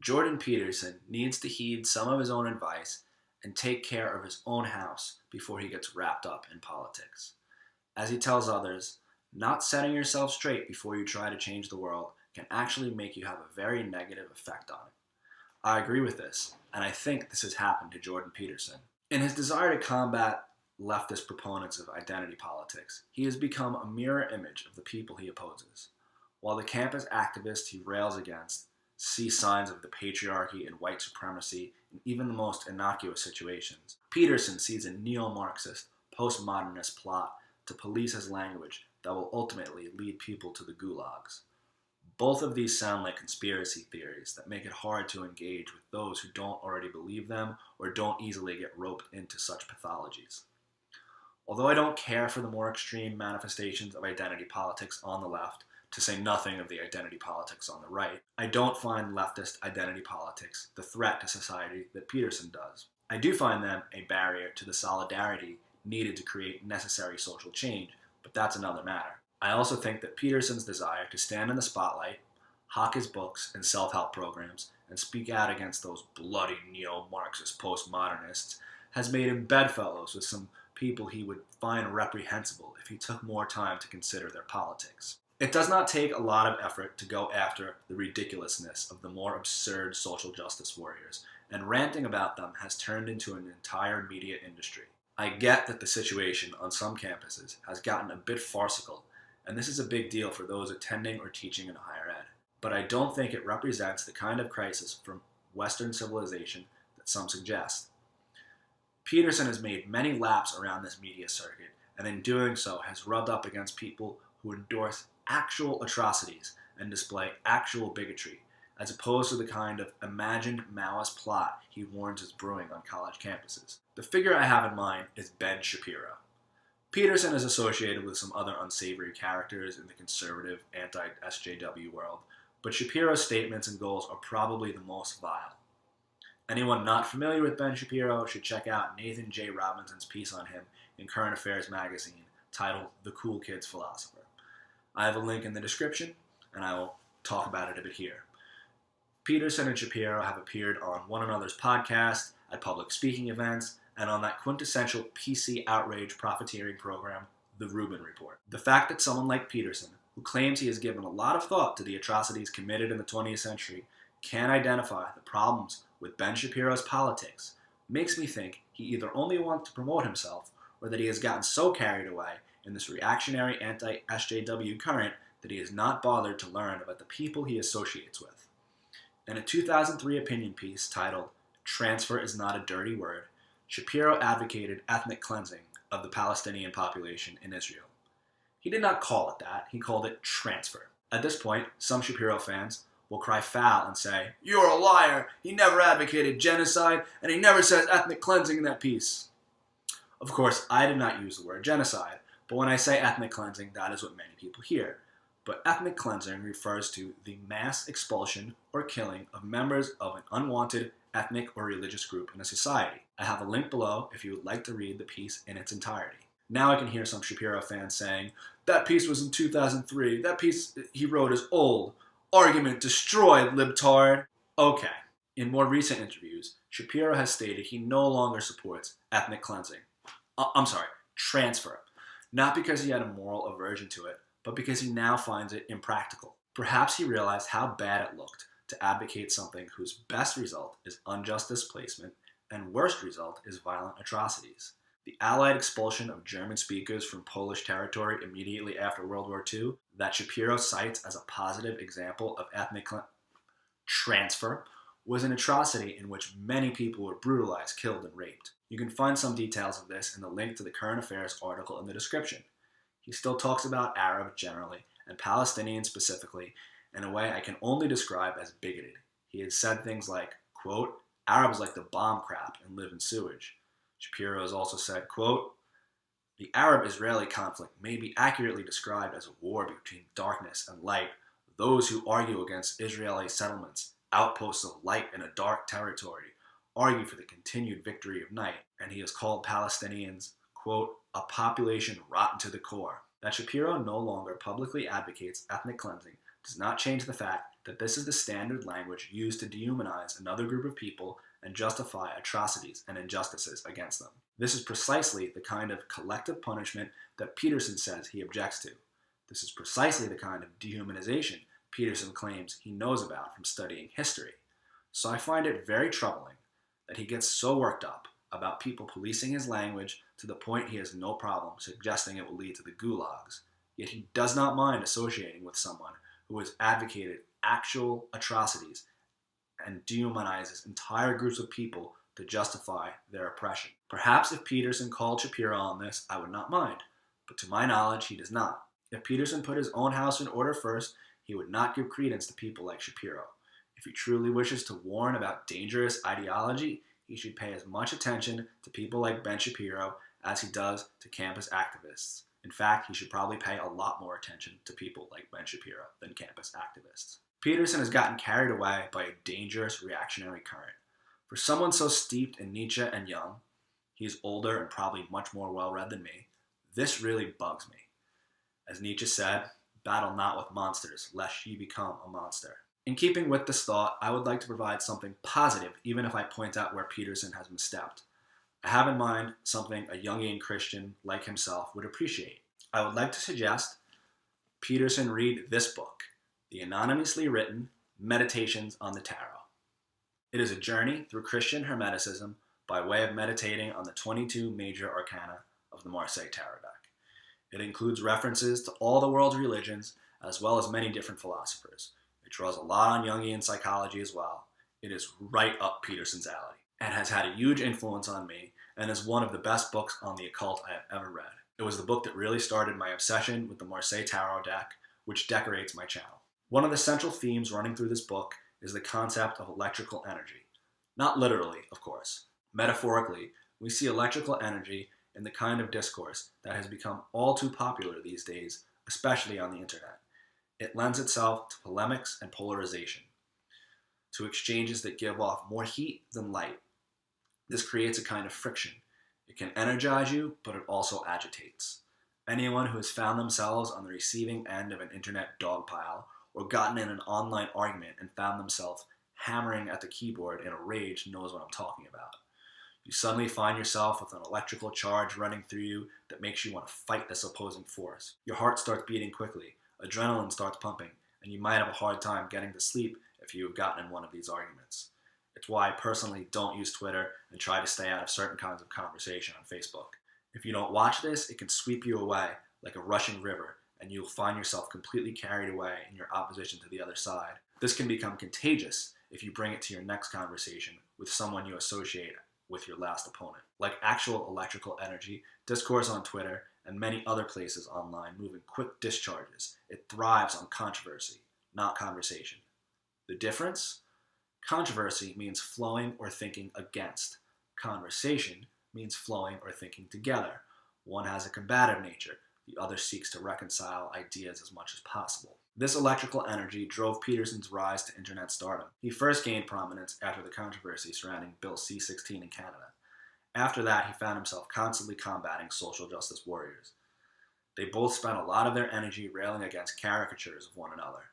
Jordan Peterson needs to heed some of his own advice and take care of his own house before he gets wrapped up in politics. As he tells others, not setting yourself straight before you try to change the world can actually make you have a very negative effect on it. I agree with this, and I think this has happened to Jordan Peterson. In his desire to combat leftist proponents of identity politics, he has become a mirror image of the people he opposes. While the campus activists he rails against see signs of the patriarchy and white supremacy in even the most innocuous situations, Peterson sees a neo-Marxist, postmodernist plot to police his language that will ultimately lead people to the gulags. Both of these sound like conspiracy theories that make it hard to engage with those who don't already believe them or don't easily get roped into such pathologies. Although I don't care for the more extreme manifestations of identity politics on the left, to say nothing of the identity politics on the right, I don't find leftist identity politics the threat to society that Peterson does. I do find them a barrier to the solidarity needed to create necessary social change, but that's another matter. I also think that Peterson's desire to stand in the spotlight, hawk his books and self-help programs, and speak out against those bloody neo-Marxist postmodernists has made him bedfellows with some people he would find reprehensible if he took more time to consider their politics. It does not take a lot of effort to go after the ridiculousness of the more absurd social justice warriors, and ranting about them has turned into an entire media industry. I get that the situation on some campuses has gotten a bit farcical, and this is a big deal for those attending or teaching in higher ed, but I don't think it represents the kind of crisis from Western civilization that some suggest. Peterson has made many laps around this media circuit, and in doing so has rubbed up against people who endorse actual atrocities and display actual bigotry, as opposed to the kind of imagined Maoist plot he warns is brewing on college campuses. The figure I have in mind is Ben Shapiro. Peterson is associated with some other unsavory characters in the conservative anti-SJW world, but Shapiro's statements and goals are probably the most vile. Anyone not familiar with Ben Shapiro should check out Nathan J. Robinson's piece on him in Current Affairs magazine titled The Cool Kid's Philosopher. I have a link in the description, and I will talk about it a bit here. Peterson and Shapiro have appeared on one another's podcasts, at public speaking events, and on that quintessential PC outrage profiteering program, The Rubin Report. The fact that someone like Peterson, who claims he has given a lot of thought to the atrocities committed in the 20th century, can identify the problems with Ben Shapiro's politics, makes me think he either only wants to promote himself, or that he has gotten so carried away in this reactionary anti-SJW current that he has not bothered to learn about the people he associates with. In a 2003 opinion piece titled "Transfer is Not a Dirty Word," Shapiro advocated ethnic cleansing of the Palestinian population in Israel. He did not call it that, he called it transfer. At this point, some Shapiro fans will cry foul and say, "You're a liar, he never advocated genocide, and he never says ethnic cleansing in that piece." Of course, I did not use the word genocide, but when I say ethnic cleansing, that is what many people hear. But ethnic cleansing refers to the mass expulsion or killing of members of an unwanted ethnic or religious group in a society. I have a link below if you would like to read the piece in its entirety. Now I can hear some Shapiro fans saying, "That piece was in 2003, that piece he wrote is old, argument destroyed, libtard." Okay. In more recent interviews, Shapiro has stated he no longer supports ethnic cleansing. Transfer. Not because he had a moral aversion to it, but because he now finds it impractical. Perhaps he realized how bad it looked to advocate something whose best result is unjust displacement and worst result is violent atrocities. The Allied expulsion of German speakers from Polish territory immediately after World War II, that Shapiro cites as a positive example of ethnic transfer, was an atrocity in which many people were brutalized, killed, and raped. You can find some details of this in the link to the Current Affairs article in the description. He still talks about Arabs generally, and Palestinians specifically, in a way I can only describe as bigoted. He has said things like, quote, "Arabs like to bomb crap and live in sewage." Shapiro has also said, quote, "The Arab-Israeli conflict may be accurately described as a war between darkness and light. Those who argue against Israeli settlements, outposts of light in a dark territory, argue for the continued victory of night." And he has called Palestinians, quote, "a population rotten to the core." That Shapiro no longer publicly advocates ethnic cleansing does not change the fact that this is the standard language used to dehumanize another group of people and justify atrocities and injustices against them. This is precisely the kind of collective punishment that Peterson says he objects to. This is precisely the kind of dehumanization Peterson claims he knows about from studying history. So I find it very troubling that he gets so worked up about people policing his language to the point he has no problem suggesting it will lead to the gulags, yet he does not mind associating with someone who has advocated actual atrocities and dehumanizes entire groups of people to justify their oppression. Perhaps if Peterson called Shapiro on this, I would not mind, but to my knowledge, he does not. If Peterson put his own house in order first, he would not give credence to people like Shapiro. If he truly wishes to warn about dangerous ideology, he should pay as much attention to people like Ben Shapiro as he does to campus activists. In fact, he should probably pay a lot more attention to people like Ben Shapiro than campus activists. Peterson has gotten carried away by a dangerous reactionary current. For someone so steeped in Nietzsche and Jung, he's older and probably much more well-read than me, this really bugs me. As Nietzsche said, battle not with monsters, lest ye become a monster. In keeping with this thought, I would like to provide something positive, even if I point out where Peterson has misstepped. I have in mind something a Jungian Christian like himself would appreciate. I would like to suggest Peterson read this book, the anonymously written Meditations on the Tarot. It is a journey through Christian Hermeticism by way of meditating on the 22 major arcana of the Marseille Tarot deck. It includes references to all the world's religions, as well as many different philosophers. It draws a lot on Jungian psychology as well. It is right up Peterson's alley, and has had a huge influence on me, and is one of the best books on the occult I have ever read. It was the book that really started my obsession with the Marseille Tarot deck, which decorates my channel. One of the central themes running through this book is the concept of electrical energy. Not literally, of course. Metaphorically, we see electrical energy in the kind of discourse that has become all too popular these days, especially on the internet. It lends itself to polemics and polarization, to exchanges that give off more heat than light. This creates a kind of friction. It can energize you, but it also agitates. Anyone who has found themselves on the receiving end of an internet dogpile or gotten in an online argument and found themselves hammering at the keyboard in a rage knows what I'm talking about. You suddenly find yourself with an electrical charge running through you that makes you want to fight this opposing force. Your heart starts beating quickly, adrenaline starts pumping, and you might have a hard time getting to sleep if you have gotten in one of these arguments. It's why I personally don't use Twitter and try to stay out of certain kinds of conversation on Facebook. If you don't watch this, it can sweep you away like a rushing river, and you'll find yourself completely carried away in your opposition to the other side. This can become contagious if you bring it to your next conversation with someone you associate with your last opponent. Like actual electrical energy, discourse on Twitter, and many other places online move in quick discharges. It thrives on controversy, not conversation. The difference? Controversy means flowing or thinking against. Conversation means flowing or thinking together. One has a combative nature, the other seeks to reconcile ideas as much as possible. This electrical energy drove Peterson's rise to internet stardom. He first gained prominence after the controversy surrounding Bill C-16 in Canada. After that, he found himself constantly combating social justice warriors. They both spent a lot of their energy railing against caricatures of one another.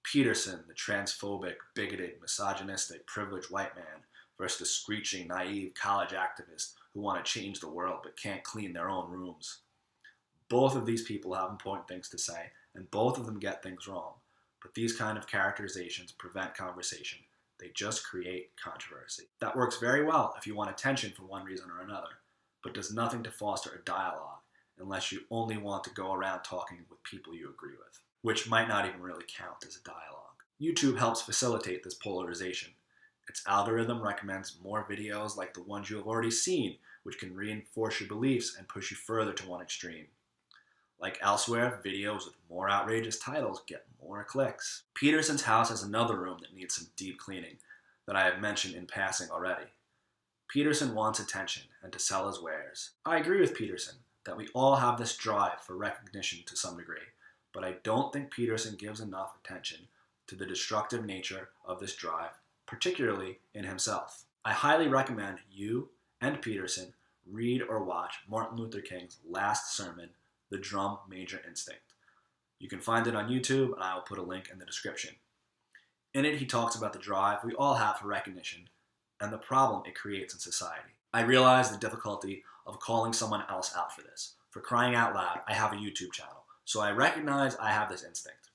Peterson, the transphobic, bigoted, misogynistic, privileged white man, versus the screeching, naive college activists who want to change the world but can't clean their own rooms. Both of these people have important things to say, and both of them get things wrong. But these kind of characterizations prevent conversation. They just create controversy. That works very well if you want attention for one reason or another, but does nothing to foster a dialogue unless you only want to go around talking with people you agree with, which might not even really count as a dialogue. YouTube helps facilitate this polarization. Its algorithm recommends more videos like the ones you have already seen, which can reinforce your beliefs and push you further to one extreme. Like elsewhere, videos with more outrageous titles get more clicks. Peterson's house has another room that needs some deep cleaning that I have mentioned in passing already. Peterson wants attention and to sell his wares. I agree with Peterson that we all have this drive for recognition to some degree, but I don't think Peterson gives enough attention to the destructive nature of this drive, particularly in himself. I highly recommend you and Peterson read or watch Martin Luther King's last sermon, The Drum Major Instinct. You can find it on YouTube, and I will put a link in the description. In it, he talks about the drive we all have for recognition and the problem it creates in society. I realize the difficulty of calling someone else out for this. For crying out loud, I have a YouTube channel, so I recognize I have this instinct.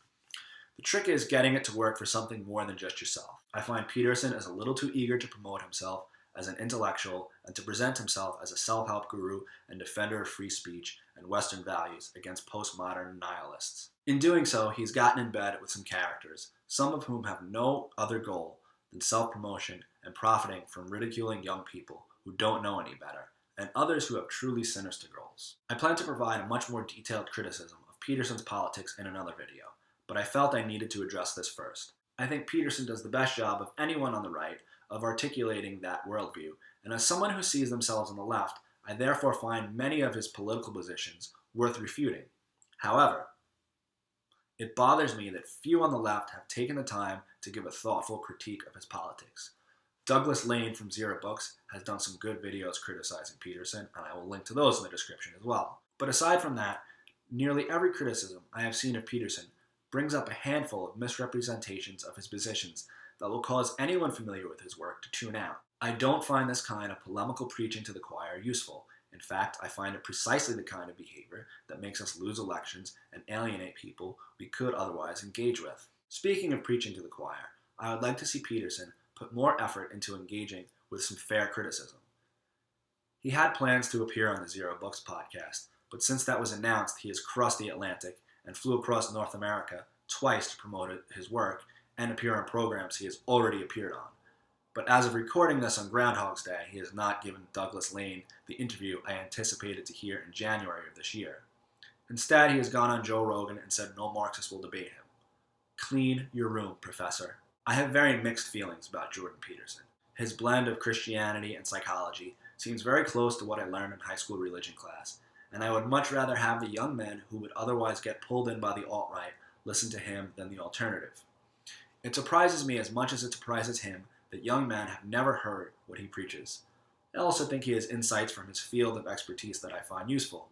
The trick is getting it to work for something more than just yourself. I find Peterson is a little too eager to promote himself as an intellectual and to present himself as a self-help guru and defender of free speech and Western values against postmodern nihilists. In doing so, he's gotten in bed with some characters, some of whom have no other goal than self-promotion and profiting from ridiculing young people who don't know any better, and others who have truly sinister goals. I plan to provide a much more detailed criticism of Peterson's politics in another video, but I felt I needed to address this first. I think Peterson does the best job of anyone on the right of articulating that worldview, and as someone who sees themselves on the left, I therefore find many of his political positions worth refuting. However, it bothers me that few on the left have taken the time to give a thoughtful critique of his politics. Douglas Lane from Zero Books has done some good videos criticizing Peterson, and I will link to those in the description as well. But aside from that, nearly every criticism I have seen of Peterson brings up a handful of misrepresentations of his positions that will cause anyone familiar with his work to tune out. I don't find this kind of polemical preaching to the choir useful. In fact, I find it precisely the kind of behavior that makes us lose elections and alienate people we could otherwise engage with. Speaking of preaching to the choir, I would like to see Peterson put more effort into engaging with some fair criticism. He had plans to appear on the Zero Books podcast, but since that was announced, he has crossed the Atlantic and flew across North America twice to promote his work and appear on programs he has already appeared on. But as of recording this on Groundhog's Day, he has not given Douglas Lane the interview I anticipated to hear in January of this year. Instead, he has gone on Joe Rogan and said no Marxist will debate him. Clean your room, Professor. I have very mixed feelings about Jordan Peterson. His blend of Christianity and psychology seems very close to what I learned in high school religion class, and I would much rather have the young men who would otherwise get pulled in by the alt-right listen to him than the alternative. It surprises me as much as it surprises him that young men have never heard what he preaches. I also think he has insights from his field of expertise that I find useful.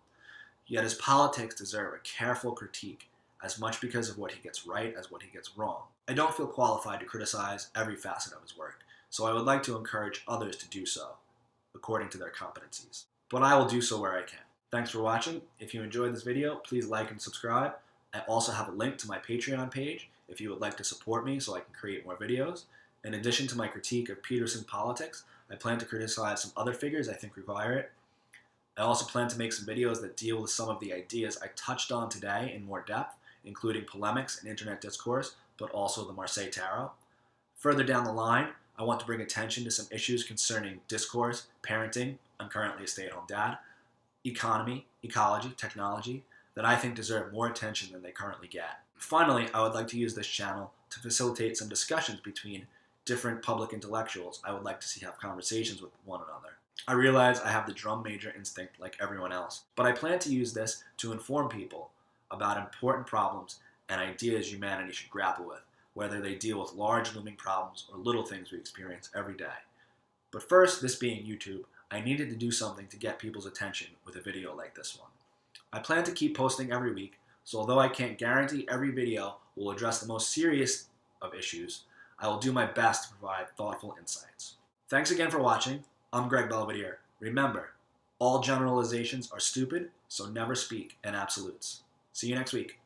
Yet his politics deserve a careful critique, as much because of what he gets right as what he gets wrong. I don't feel qualified to criticize every facet of his work, so I would like to encourage others to do so, according to their competencies. But I will do so where I can. Thanks for watching. If you enjoyed this video, please like and subscribe. I also have a link to my Patreon page if you would like to support me so I can create more videos. In addition to my critique of Peterson's politics, I plan to criticize some other figures I think require it. I also plan to make some videos that deal with some of the ideas I touched on today in more depth, including polemics and internet discourse, but also the Marseille Tarot. Further down the line, I want to bring attention to some issues concerning discourse, parenting, I'm currently a stay-at-home dad, economy, ecology, technology, that I think deserve more attention than they currently get. Finally, I would like to use this channel to facilitate some discussions between different public intellectuals I would like to see have conversations with one another. I realize I have the drum major instinct like everyone else, but I plan to use this to inform people about important problems and ideas humanity should grapple with, whether they deal with large looming problems or little things we experience every day. But first, this being YouTube, I needed to do something to get people's attention with a video like this one. I plan to keep posting every week, so although I can't guarantee every video will address the most serious of issues, I will do my best to provide thoughtful insights. Thanks again for watching. I'm Greg Belvedere. Remember, all generalizations are stupid, so never speak in absolutes. See you next week.